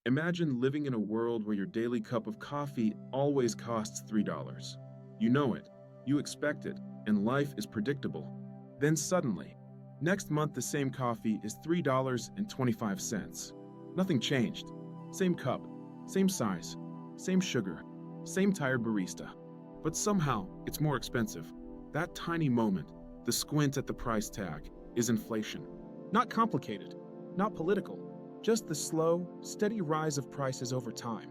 Imagine living in a world where your daily cup of coffee always costs $3. You know it, you expect it, and life is predictable. Then suddenly, next month the same coffee is $3.25. Nothing changed. Same cup, same size, same sugar, same tired barista. But somehow, it's more expensive. That tiny moment, the squint at the price tag, is inflation. Not complicated, not political, just the slow, steady rise of prices over time.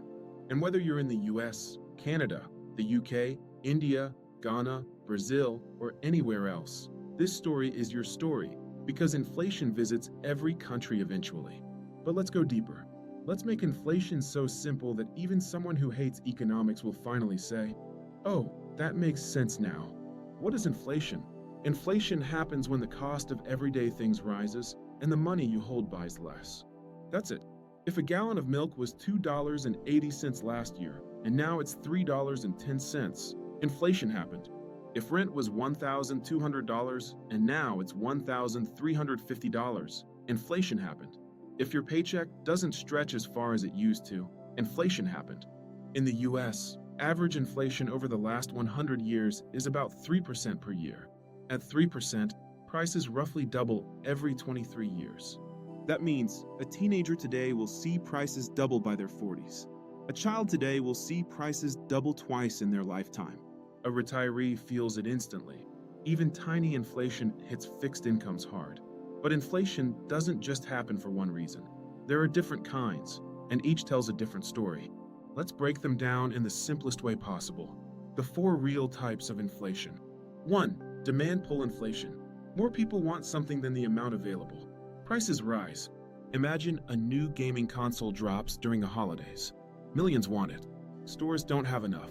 And whether you're in the US, Canada, the UK, India, Ghana, Brazil, or anywhere else, this story is your story because inflation visits every country eventually. But let's go deeper. Let's make inflation so simple that even someone who hates economics will finally say, "Oh, that makes sense now." What is inflation? Inflation happens when the cost of everyday things rises and the money you hold buys less. That's it. If a gallon of milk was $2.80 last year and now it's $3.10, inflation happened. If rent was $1,200 and now it's $1,350, inflation happened. If your paycheck doesn't stretch as far as it used to, inflation happened. In the US, average inflation over the last 100 years is about 3% per year. At 3%, prices roughly double every 23 years. That means a teenager today will see prices double by their 40s. A child today will see prices double twice in their lifetime. A retiree feels it instantly. Even tiny inflation hits fixed incomes hard. But inflation doesn't just happen for one reason. There are different kinds, and each tells a different story. Let's break them down in the simplest way possible. The four real types of inflation. 1. Demand pull inflation. More people want something than the amount available. Prices rise. Imagine a new gaming console drops during the holidays. Millions want it. Stores don't have enough.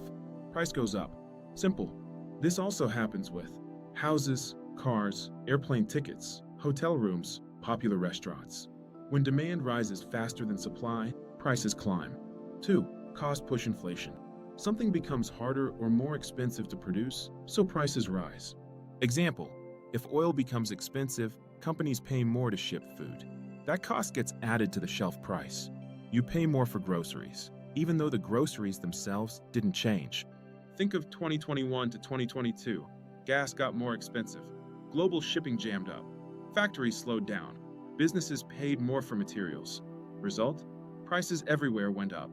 Price goes up. Simple. This also happens with houses, cars, airplane tickets, hotel rooms, popular restaurants. When demand rises faster than supply, prices climb. 2. Cost push inflation. Something becomes harder or more expensive to produce, so prices rise. Example, if oil becomes expensive, companies pay more to ship food. That cost gets added to the shelf price. You pay more for groceries, even though the groceries themselves didn't change. Think of 2021 to 2022. Gas got more expensive. Global shipping jammed up. Factories slowed down. Businesses paid more for materials. Result? Prices everywhere went up.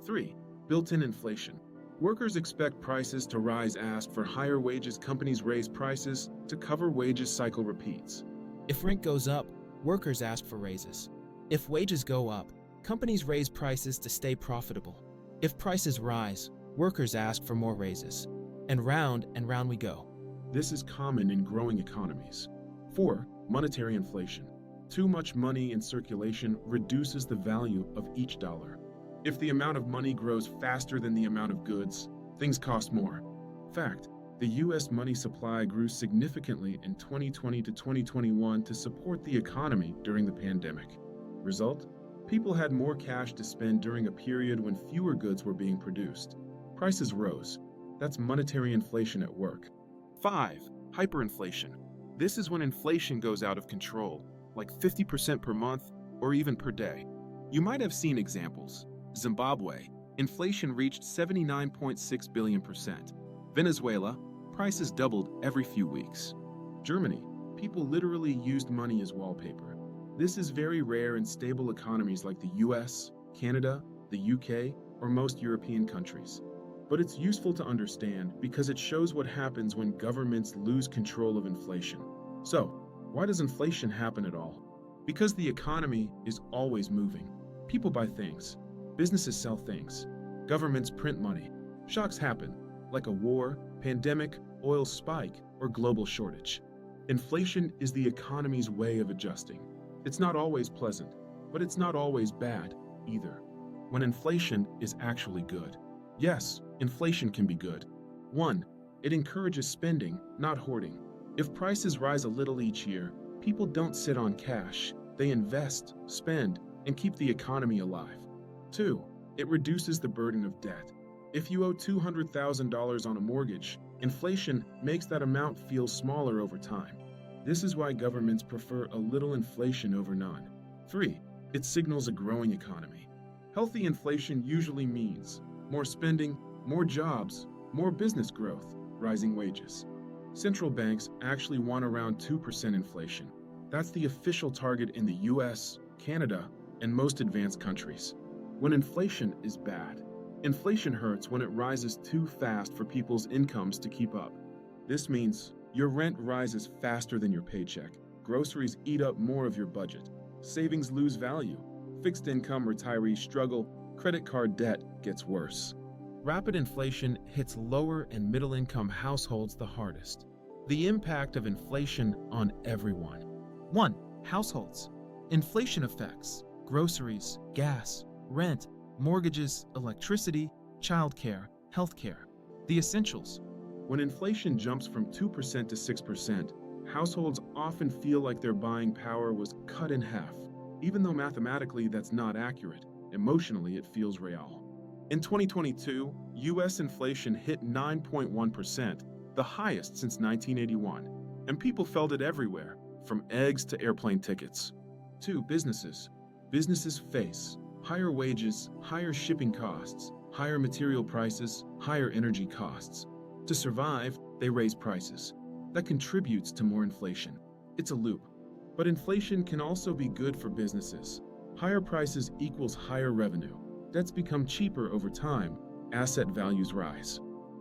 3. Built-in inflation. Workers expect prices to rise. Ask for higher wages. Companies raise prices to cover wages. Cycle repeats. If rent goes up, workers ask for raises. If wages go up, companies raise prices to stay profitable. If prices rise, workers ask for more raises. And round we go. This is common in growing economies. 4. Monetary inflation. Too much money in circulation reduces the value of each dollar. If the amount of money grows faster than the amount of goods, things cost more. Fact, the US money supply grew significantly in 2020 to 2021 to support the economy during the pandemic. Result? People had more cash to spend during a period when fewer goods were being produced. Prices rose. That's monetary inflation at work. 5. Hyperinflation. This is when inflation goes out of control, like 50% per month or even per day. You might have seen examples. Zimbabwe, inflation reached 79.6 billion%. Venezuela, prices doubled every few weeks. Germany, people literally used money as wallpaper. This is very rare in stable economies like the US, Canada, the UK, or most European countries. But it's useful to understand because it shows what happens when governments lose control of inflation. So, why does inflation happen at all? Because the economy is always moving. People buy things. Businesses sell things. Governments print money. Shocks happen, like a war, pandemic, oil spike, or global shortage. Inflation is the economy's way of adjusting. It's not always pleasant, but it's not always bad either. When inflation is actually good. Yes, inflation can be good. 1. It encourages spending, not hoarding. If prices rise a little each year, people don't sit on cash. They invest, spend, and keep the economy alive. 2. It reduces the burden of debt. If you owe $200,000 on a mortgage, inflation makes that amount feel smaller over time. This is why governments prefer a little inflation over none. 3. It signals a growing economy. Healthy inflation usually means more spending, more jobs, more business growth, rising wages. Central banks actually want around 2% inflation. That's the official target in the US, Canada, and most advanced countries. When inflation is bad, inflation hurts when it rises too fast for people's incomes to keep up. This means your rent rises faster than your paycheck, groceries eat up more of your budget, savings lose value, fixed income retirees struggle, credit card debt gets worse. Rapid inflation hits lower and middle income households the hardest. The impact of inflation on everyone. 1. Households. Inflation affects groceries, gas, rent, mortgages, electricity, childcare, healthcare. The essentials. When inflation jumps from 2% to 6%, households often feel like their buying power was cut in half. Even though mathematically that's not accurate, emotionally it feels real. In 2022, US inflation hit 9.1%, the highest since 1981, and people felt it everywhere, from eggs to airplane tickets. 2. Businesses. Businesses face higher wages, higher shipping costs, higher material prices, higher energy costs. To survive, they raise prices. That contributes to more inflation. It's a loop. But inflation can also be good for businesses. Higher prices equals higher revenue. Debts become cheaper over time. Asset values rise.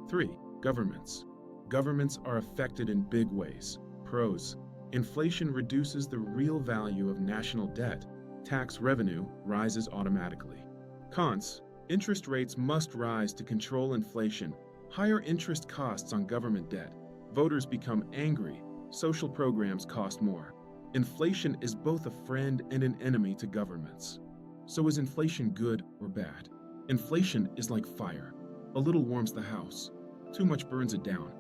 3. Governments. Governments are affected in big ways. Pros. Inflation reduces the real value of national debt. Tax revenue rises automatically. Cons. Interest rates must rise to control inflation. Higher interest costs on government debt. Voters become angry. Social programs cost more. Inflation is both a friend and an enemy to governments. So is inflation good or bad? Inflation is like fire. A little warms the house. Too much burns it down.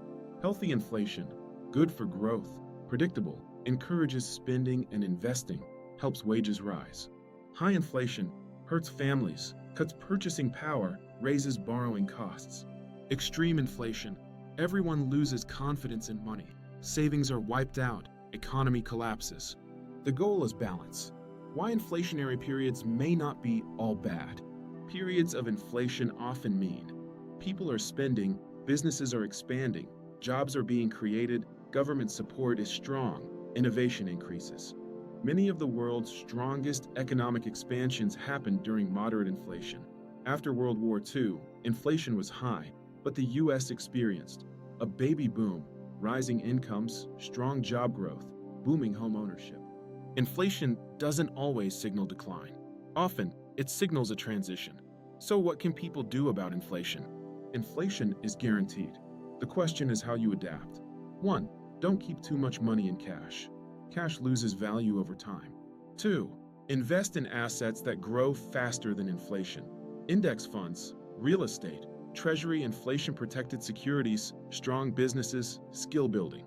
Healthy inflation, good for growth, predictable, encourages spending and investing, helps wages rise. High inflation hurts families, cuts purchasing power, raises borrowing costs. Extreme inflation, everyone loses confidence in money. Savings are wiped out, economy collapses. The goal is balance. Why inflationary periods may not be all bad. Periods of inflation often mean people are spending, businesses are expanding, jobs are being created, government support is strong, innovation increases. Many of the world's strongest economic expansions happened during moderate inflation. After World War II, inflation was high, but the US experienced a baby boom, rising incomes, strong job growth, booming home ownership. Inflation doesn't always signal decline. Often, it signals a transition. So what can people do about inflation? Inflation is guaranteed. The question is how you adapt. 1. Don't keep too much money in cash. Cash loses value over time. 2. Invest in assets that grow faster than inflation. Index funds, real estate, treasury inflation-protected securities, strong businesses, skill building.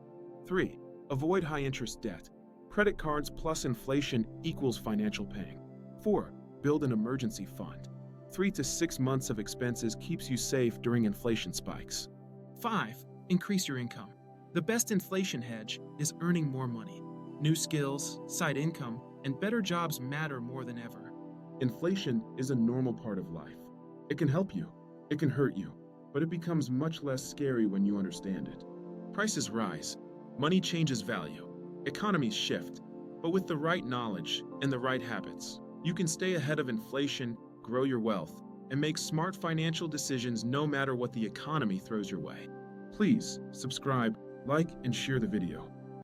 3. Avoid high-interest debt. Credit cards plus inflation equals financial pain. 4. Build an emergency fund. 3 to 6 months of expenses keeps you safe during inflation spikes. 5. Increase your income. The best inflation hedge is earning more money. New skills, side income, and better jobs matter more than ever. Inflation is a normal part of life. It can help you, it can hurt you, but it becomes much less scary when you understand it. Prices rise, money changes value, economies shift, but with the right knowledge and the right habits, you can stay ahead of inflation, grow your wealth, and make smart financial decisions no matter what the economy throws your way. Please subscribe, like, and share the video.